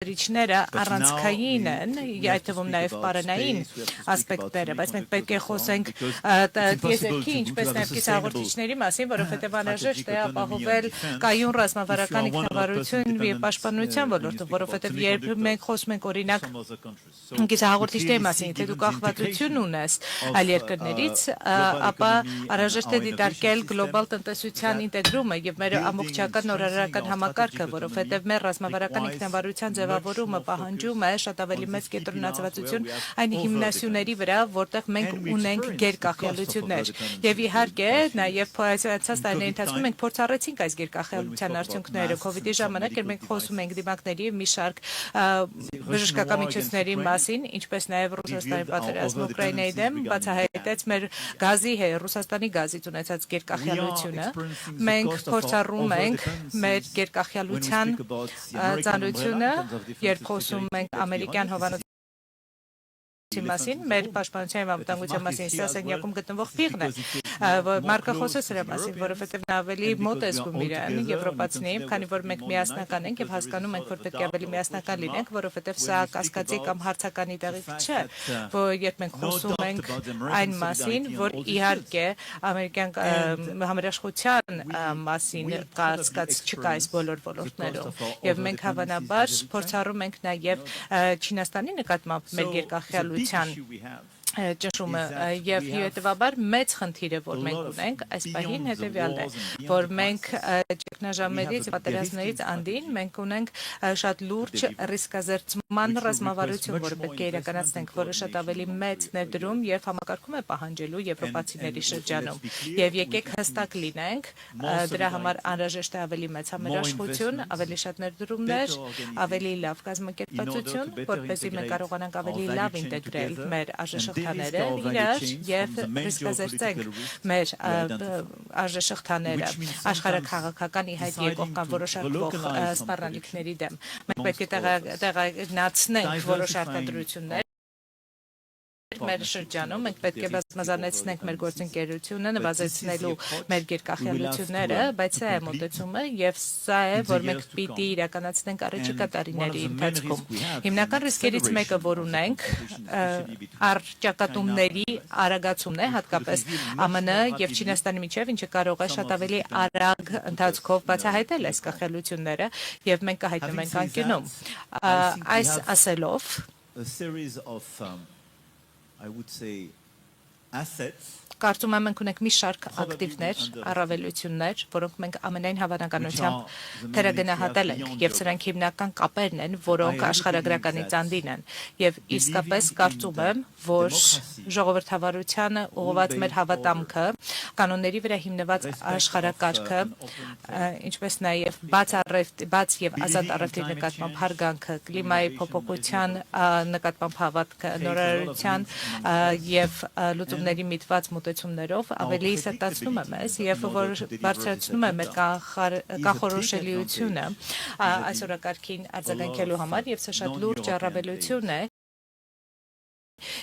բաղադրիչները առանցքային են, այդ թվում նաև պարանային ասպեկտները, բայց մենք պետք է խոսենք տիեզերքի, ինչպես նաև կիսահաղորդիչների մասին, որովհետև անհրաժեշտ է ապահովել կայուն ռազմավարական ինքնավարություն եւ պաշտպանության ոլորտում, որովհետև երբ մենք խոսում ենք օրինակ կիսահաղորդիչների մասին, եթե դու կախվածություն ունես այլ երկրներից, ապա անհրաժեշտ է դիտարկել գլոբալ տնտեսության ինտեգրումը եւ մեր ամբողջական նորարարական համակարգը, որովհետեւ մեր ռազմավարական ինքնավարության ձևավորումը պահանջում է շատ ավելի մեծ կենտրոնացվածություն այն հիմնասյուների վրա, որտեղ մենք ունենք գերկախյալություններ։ Եվ իհարկե, նաեւ փոխանցած տարիների ընթացքում մենք փորձառեցինք այս գերկախյալության արդյունքները COVID-ի ժամանակ, երբ մենք խոսում ենք դիմակների մի շարք բժշկական միջոցների մասին, ինչպես նաև Ռուսաստանի պատերազմը Ուկրաինայի դեմ, բացահայտեց մեր գազի Ռուսաստանի գազից ունեցած գերկախյալությունը։ Մենք փորձառում ենք մեր գերկախյալության ծանրությունը, երբ խոսում ենք ամերիկյան հովանոցի մասին, մեր պաշտպանության եւ անվտանգության մասին սրասենյակում գտնվող ֆիղն է, մարկը խոսեց սրա մասին, որովհետեւ նա ավելի մոտ է զգում իրան եվրոպացիներին, քանի որ մենք միասնական ենք եւ հասկանում ենք, որ պետք է ավելի միասնական լինենք, որովհետեւ սա կասկածի կամ հարցականի տեղիք չէ, որ երբ մենք խոսում ենք այն մասին, որ իհարկե ամերիկյան համերաշխության մասին կասկած չկա այս բոլոր ոլորտներում եւ մենք հավանաբար փորձառում ենք նաեւ Չինաստանի նկատմամբ մեր գերկախյալության ճնշումը եւ հետեւաբար մեծ խնդիրը, որ մենք ունենք այս պահին հետեւյալն է, որ մենք ճգնաժամերից պատերազմներից անդին մենք ունենք շատ լուրջ ռիսկազերծման ռազմավարություն, որը պետք է իրականացնենք, որը շատ ավելի մեծ ներդրում եւ համակարգում է պահանջելու եվրոպացիների շրջանում եւ եկեք հստակ լինենք, դրա համար անհրաժեշտ է ավելի մեծ համերաշխություն, ավելի շատ ներդրումներ, ավելի լավ կազմակերպվածություն, որպեսզի մենք կարողանանք ավելի լավ ինտեգրել մեր արժեշղթաները իրար եւ ռիսկազերծենք մեր արժեշղթաները աշխարհաքաղաքական իհայտ եկող կամ որոշակվող սպառնալիքների դեմ։ Մենք պետք է տեղայնացնենք որոշ արտադրություններ մեր շրջանում, մենք պետք է բազմազանեցնենք մեր գործընկերությունը, նվազեցնելու մեր գերկախյալությունները, բայց սա է մոտեցումը եւ սա է, որ մենք պիտի իրականացնենք առաջիկա տարիների ընթացքում։ Հիմնական ռիսկերից մեկը, որ ունենք, առճակատումների արագացումն է, հատկապես ԱՄՆ եւ Չինաստանի միջեւ, ինչը կարող է շատ ավելի արագ ընթացքով բացահայտել այս կախյալությունները եւ մենք կհայտնվենք անկյունում։ Այս ասելով I would say assets Կարծում եմ մենք ունենք մի շարք ակտիվներ, առավելություններ, որոնք մենք ամենայն հավանականությամբ թերագնահատել ենք, եւ սրանք հիմնական կապերն են, որոնք աշխարհագրականից անդին են։ Եվ իսկապես կարծում եմ, որ ժողովրդավարությանը ուղղված մեր հավատամքը, կանոնների վրա հիմնված աշխարհակարգը, ինչպես նաեւ բաց եւ ազատ առևտրի նկատմամբ հարգանքը, կլիմայի փոփոխության նկատմամբ հավատքը, նորարարության եւ լուծումների միտված մոտեցումներով ավելի սրտացնում է մեզ եւ որ բարձրացնում է մեր կանխորոշելիությունը այս օրակարգին արձագանքելու համար եւ սա շատ լուրջ առավելություն է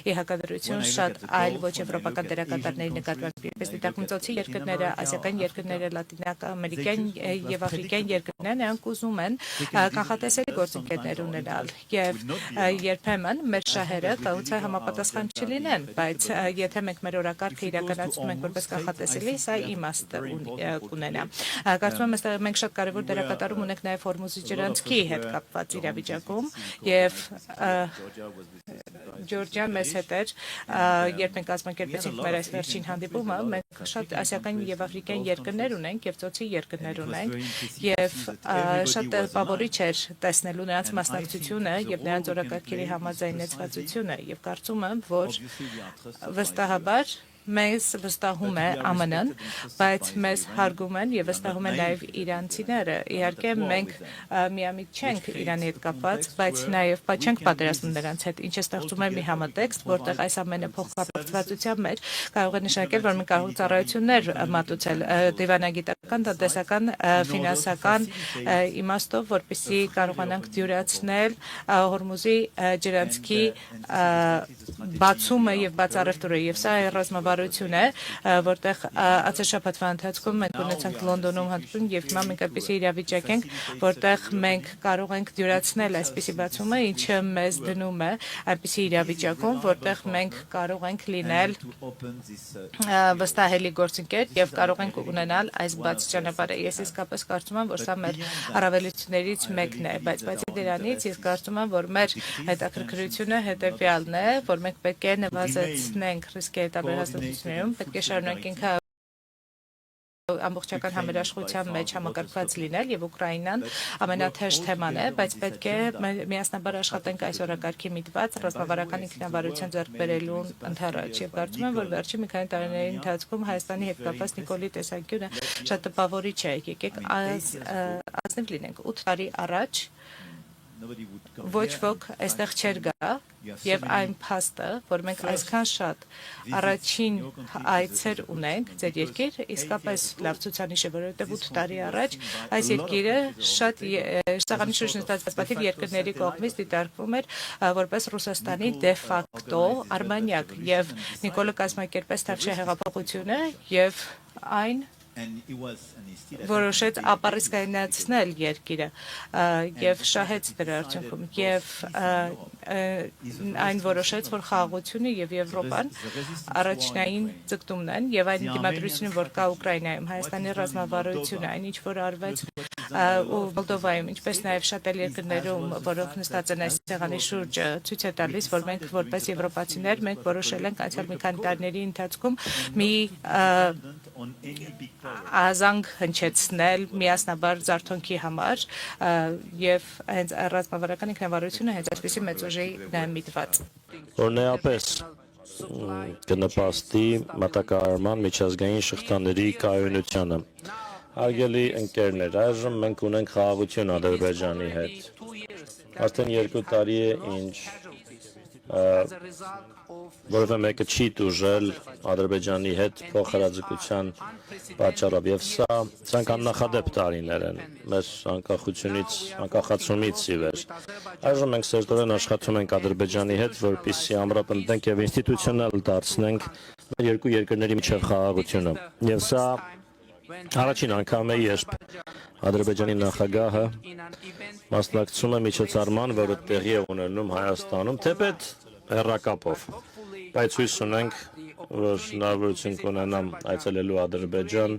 ի հակադրություն շատ այլ ոչ եվրոպական դերակատարների նկատմամբ, ինչպես դիտարկում ծոցի երկրները, ասիական երկրները, լատինամերիկյան եւ աֆրիկյան երկրները, նրանք ուզում են կանխատեսելի գործընկերներ ունենալ եւ երբեմն մեր շահերը կայուցը համապատասխան չլինեն, բայց եթե մենք մեր օրակարգը իրականացնում ենք որպես կանխատեսելի, սա իմաստ կունենա։ Կարծում եմ մենք շատ կարեւոր դերակատարում ունենք նաեւ Հորմուզի ջրանցքի հետ կապված իրավիճակում եւ Ջորջիան մեզ հետ էր, երբ մենք կազմակերպեցինք մեր այս վերջին հանդիպումը, մենք շատ ասիական եւ աֆրիկյան երկրներ ունենք եւ ծոցի երկրներ ունենք եւ շատ տպավորիչ էր տեսնելու նրանց մասնակցությունը եւ նրանց օրակարգերի համաձայնեցվածությունը եւ կարծում եմ, որ վստահաբար մեզ վստահում է ԱՄՆ-ն, բայց մեզ հարգում են եւ վստահում են նաեւ իրանցիները։ Իհարկե մենք միամիտ չենք Իրանի հետ կապված, բայց նաեւ չենք պատերազմում նրանց հետ, ինչը ստեղծում է մի համատեքստ, որտեղ այս ամենը փոխկապակցվածության մեջ կարող է նշանակել, որ մենք կարող ենք ծառայություններ մատուցել դիվանագիտական տնտեսական ֆինանսական իմաստով, որպեսզի կարողանանք դյուրացնել Հորմուզի ջրանցքի բացումը եւ բացառևտուրը եւ սա ռազմավարություն է, որտեղ ացերշաբաթվա ընթացքում մենք ունեցանք Լոնդոնում հանդիպում եւ հիմա մենք այդպիսի իրավիճակ ենք, որտեղ մենք կարող ենք դյուրացնել այսպիսի բացումը, ինչը մեզ դնում է այնպիսի իրավիճակում, որտեղ մենք կարող ենք լինել վստահելի գործընկեր եւ կարող ենք ունենալ այս ճանապարհը։ Ես իսկապես կարծում եմ, որ սա մեր առավելություններից մեկն է, բայց բացի դրանից ես կարծում եմ, որ մեր հետաքրքրությունը հետևյալն է, որ մենք պետք է նվազեցնենք ռիսկերի տարբեր հաստատություններում, պետք է շարունակենք ամբողջական համերաշխության մեջ համակարգված լինել եւ Ուկրաինան ամենաթեժ թեման է, բայց պետք է միասնաբար աշխատենք այս օրակարգի միտված ռազմավարական ինքնավարության ձեռք բերելու ընթացքում եւ կարծում եմ, որ վերջին մի քանի տարիների ընթացքում Հայաստանի հետ կապված Նիկոլի տեսանկյունը շատ տպավորիչ է։ Եկեք ազնիվ լինենք 8 տարի առաջ ոչ ոք այստեղ չէր գա եւ այն փաստը, որ մենք այսքան շատ առաջին այցեր ունենք ձեր երկիր, իսկապես լավ ցուցանիշ է, որովհետեւ 8 տարի առաջ այս երկիրը շատ սաղանի շուրջ նստած բացի երկրների կողմից դիտարկվում էր որպես Ռուսաստանի դե ֆակտո արմանյակ եւ Նիկոլը կազմակերպեց Թավշյա հեղափոխությունը եւ այն որոշեց ապառիսկայնացնել երկիրը եւ շահեց դրա արդյունքում եւ այն որոշեց, որ խաղաղությունը եւ Եվրոպան առաջնային ձգտումն են եւ այն դիմադրությունը, որ կա Ուկրաինայում, Հայաստանի ռազմավարությունը, այն ինչ որ արվեց ու Մոլդովայում, ինչպես նաեւ շատ այլ երկրներում, որոնք նստած են այս ցեղանի շուրջը, ցույց է տալիս, որ մենք որպես եվրոպացիներ մենք որոշել ենք անցյալ մի քանի տարիների ընթացքում մի ազանգ հնչեցնել միասնաբար զարթոնքի համար եւ հենց ռազմավարական ինքնավարությունը հենց այսպեսի մեծ ուժի միտված Օրնեապես կնպաստի մատակարարման միջազգային շղթաների կայունությանը Հարգելի ընկերներ, այժմ մենք ունենք խաղաղություն Ադրբեջանի հետ արդեն 2 տարի է ինչ որևէ մեկը չի տուժել Ադրբեջանի հետ փոխհրաձգության պատճառով եւ սրանք աննախադեպ տարիներ են մեր անկախացումից ի վեր այժմ մենք սերտորեն աշխատում ենք Ադրբեջանի հետ որպեսզի ամրապնդենք եւ ինստիտուցիոնալ դարձնենք մեր երկու երկրների միջև խաղաղությունը եւ սա Առաջին անգամ է, երբ Ադրբեջանի նախագահը մասնակցում է միջոցառման, որը տեղի է ունենում Հայաստանում, թեպետ հեռակապով, բայց հույս ունենք, որ հնարավորություն կունենամ այցելելու Ադրբեջան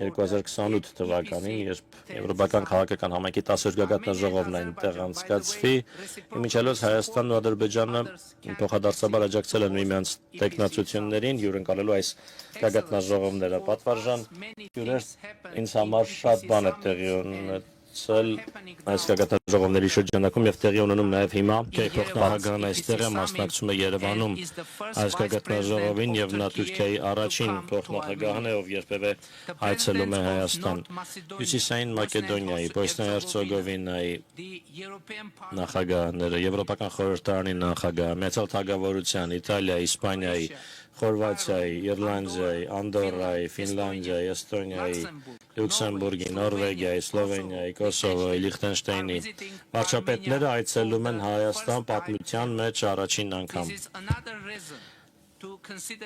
2028 թվականին, երբ Եվրոպական քաղաքական համայնքի 10-րդ գագաթնաժողովն այնտեղ անցկացվի, իմիջիայլոց Հայաստանն ու Ադրբեջանը փոխադարձաբար աջակցել են միմյանց տեխնացություններին, հյուրընկալելու այս գագաթնաժողովները պատվարժան հյուրեր ինձ համար շատ բան է տեղի ունեցել այս գագաթնաժողովների շրջանակում եւ տեղի ունենում նաեւ հիմա փոխնախագահն այստեղ է մասնակցում է Երևանում այս գագաթնաժողովին եւ նա Թուրքիայի առաջին փոխնախագահն է ով երբևէ այցելում է Հայաստան Հյուսիսային Մակեդոնիայի Բոսնիա-Հերցեգովինայի նախագահները Եվրոպական խորհրդարանի նախագահը Մեծալ Թագավորության Իտալիայի Իսպանիայի Խորվաթիայի, Իռլանդիայի, Անդորրայի, Ֆինլանդիայի, Էստոնիայի, Լյուքսեմբուրգի, Նորվեգիայի, Սլովենիայի, Կոսովոյի, Լիխտենշտեյնի վարչապետները այցելում են Հայաստան պատմության մեջ առաջին անգամ։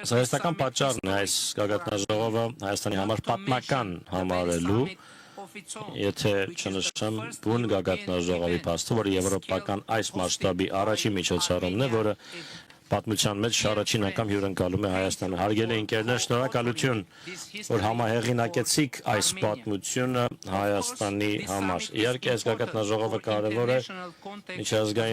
Սահեստական պատճառն է այս գագաթնաժողովը Հայաստանի համար պատմական համարելու Եթե չնշեմ բուն գագաթնաժողովի փաստը, որը եվրոպական այս մասշտաբի առաջին միջոցառումն է, որը պատմության մեջ առաջին անգամ հյուրընկալում է Հայաստանը։ Հարգելի ընկերներ, շնորհակալություն, որ համահեղինակեցիք այս պատմությունը Հայաստանի համար։ Իհարկե, այս գագաթնաժողովը կարևոր է միջազգային